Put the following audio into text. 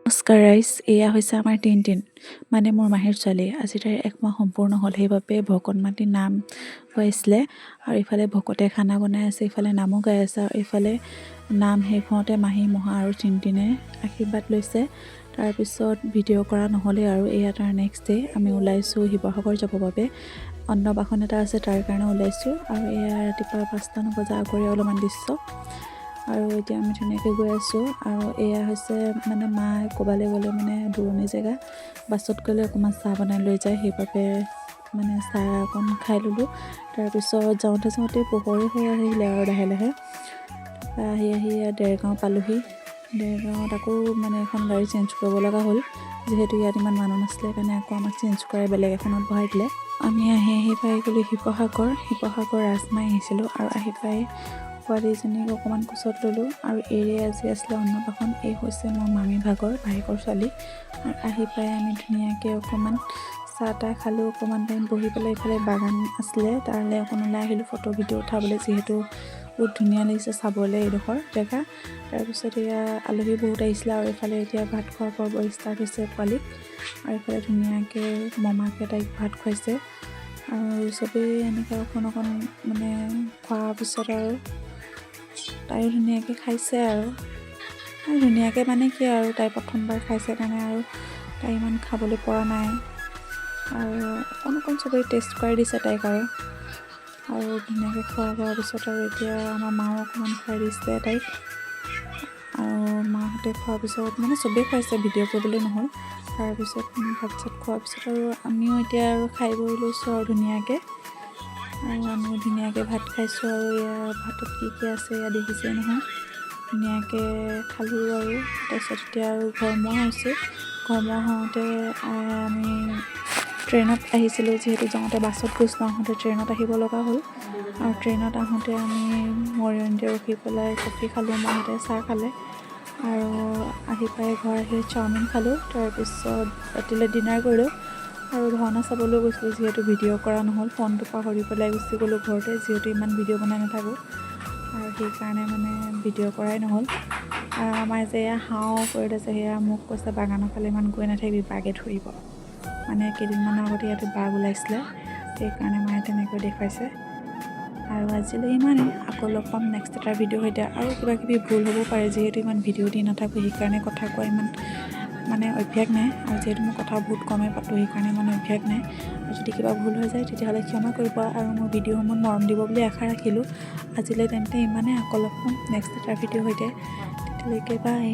নমস্কাৰ ৰাইজ, এয়া হৈছে আমাৰ টিনটিন মানে মোৰ মাহীৰ ছোৱালী। আজি তাইৰ 1 মাহ সম্পূৰ্ণ হ'ল, সেইবাবে ভকত মাতি নাম গাইছিলে আৰু ইফালে ভকতে খানা বনাই আছে, ইফালে নামো গাই আছে আৰু ইফালে নাম শেষ হওঁতে মাহী মহা আৰু টিনটিনে আশীৰ্বাদ লৈছে। তাৰপিছত ভিডিঅ' কৰা নহ'লে আৰু এয়া তাৰ নেক্সট ডে আমি ওলাইছোঁ শিৱসাগৰ যাবৰ বাবে। অন্নপ্ৰাশন এটা আছে, তাৰ কাৰণে ওলাইছোঁ আৰু এয়া ৰাতিপুৱা 5টা বজাৰ আগৰে অলপমান দৃশ্য। আৰু এতিয়া আমি ধুনীয়াকৈ গৈ আছোঁ আৰু এয়া হৈছে মানে মায়ে ক'বালৈ গ'লে মানে দূৰণি জেগা বাছত গ'লে অকণমান চাহ বনাই লৈ যায়, সেইবাবে মানে চাহ অকণ খাই ল'লোঁ। তাৰপিছত যাওঁতে পোহৰে হৈ আহিলে আৰু লাহে লাহে আহি দেৰগাঁও পালোহি। দেৰগাঁৱত আকৌ মানে এখন গাড়ী চেঞ্জ কৰিব লগা হ'ল, যিহেতু ইয়াত ইমান মানুহ নাছিলে কাৰণে আকৌ আমাক চেঞ্জ কৰাই বেলেগ এখনত বহাই দিলে। আমি আহি পাই গ'লোঁ শিৱসাগৰ ৰাজমাই আহিছিলোঁ আৰু আহি পাই পোৱালীজনীক অকণমান কোচত ল'লোঁ আৰু আজি আছিলে অন্নপ্ৰাশন। এই হৈছে মোৰ মামী ভায়েকৰ ছোৱালী। আৰু আহি পাই আমি ধুনীয়াকৈ অকণমান চাহ তাহ খালোঁ, অকণমান টাইম বহি পেলাই ইফালে বাগান আছিলে তালৈ অকণ ওলাই আহিলোঁ ফটো ভিডিঅ' উঠাবলৈ, যিহেতু বহুত ধুনীয়া লাগিছে চাবলৈ এইডোখৰ জেগা। তাৰপিছত এয়া আলহী বহুত আহিছিলে আৰু এইফালে এতিয়া ভাত খোৱাৰ পৰ্ব ষ্টাৰ্ট হৈছে পোৱালীক, আৰু এইফালে ধুনীয়াকৈ মমাকে তাইক ভাত খুৱাইছে আৰু চবেই এনেকৈ অকণ মানে খোৱাৰ পিছত আৰু তাইও ধুনীয়াকৈ খাইছে আৰু ধুনীয়াকৈ মানে কি আৰু তাই প্ৰথমবাৰ খাইছে কাৰণে আৰু তাই ইমান খাবলৈ পৰা নাই আৰু অকণ চবেই টেষ্ট কৰাই দিছে তাইক আৰু ধুনীয়াকৈ খোৱাৰ পিছত আৰু এতিয়া আমাৰ মাও অকণমান খুৱাই দিছে তাইক আৰু মাহঁতে খোৱাৰ পিছত মানে চবেই খুৱাইছে, ভিডিঅ' কৰিবলৈ নহ'ল। তাৰপিছত ভাত চাত খোৱাৰ পিছত আৰু আমিও এতিয়া আৰু খাই বৈ লৈছোঁ আৰু ধুনীয়াকৈ ভাত খাইছোঁ আৰু এয়া ভাতত কি আছে এয়া দেখিছে নহয়, ধুনীয়াকৈ খালোঁ আৰু তাৰপিছত এতিয়া আৰু ঘৰমুৱা হওঁতে আমি ট্ৰেইনত আহিছিলোঁ, যিহেতু যাওঁতে বাছত গৈছিলোঁ, আহোঁতে ট্ৰেইনত আহিব লগা হ'ল আৰু ট্ৰেইনত আহোঁতে আমি মৰিয়নিতে ৰখি পেলাই কফি খালোঁ, মাহঁতে চাহ খালে আৰু আহি পাই ঘৰ আহি চাওমিন খালোঁ। তাৰপিছত ৰাতিলৈ ডিনাৰ কৰিলোঁ আৰু ভাওনা চাবলৈ গৈছিলোঁ, যিহেতু ভিডিঅ' কৰা নহ'ল, ফোনটো পাহৰি পেলাই গুচি গ'লোঁ ঘৰতে, যিহেতু ইমান ভিডিঅ' বনাই নাথাকোঁ আৰু সেইকাৰণে মানে ভিডিঅ' কৰাই নহ'ল। আৰু আমাৰ যে এয়া হাঁহ কৰি আছে, সেয়া মোক কৈছে বাগানৰ ফালে ইমান গৈ নাথাকিবি, বাঘে ধৰিব। মানে কেইদিনমানৰ আগতে ইয়াতে বাঘ ওলাইছিলে, সেইকাৰণে মায়ে তেনেকৈ দেখুৱাইছে। আৰু আজিলৈ ইমানেই, আকৌ লগ পাম নেক্সট এটা ভিডিঅ' সৈতে। আৰু কিবাকিবি ভুল হ'ব পাৰে, যিহেতু ইমান ভিডিঅ' দি নাথাকোঁ, সেইকাৰণে কথা কোৱা ইমান মানে অভ্যাস নাই, আৰু যিহেতু মই কথা বহুত কমেই পাতোঁ, সেইকাৰণে মানে অভ্যাস নাই। আৰু যদি কিবা ভুল হৈ যায় তেতিয়াহ'লে ক্ষমা কৰিব আৰু মোৰ ভিডিঅ'সমূহত মৰম দিব বুলি আশা ৰাখিলোঁ। আজিলৈ তেন্তে ইমানেই, আকৌ লগ পাম নেক্সট এটা ভিডিঅ' সৈতে, তেতিয়ালৈকে বাই।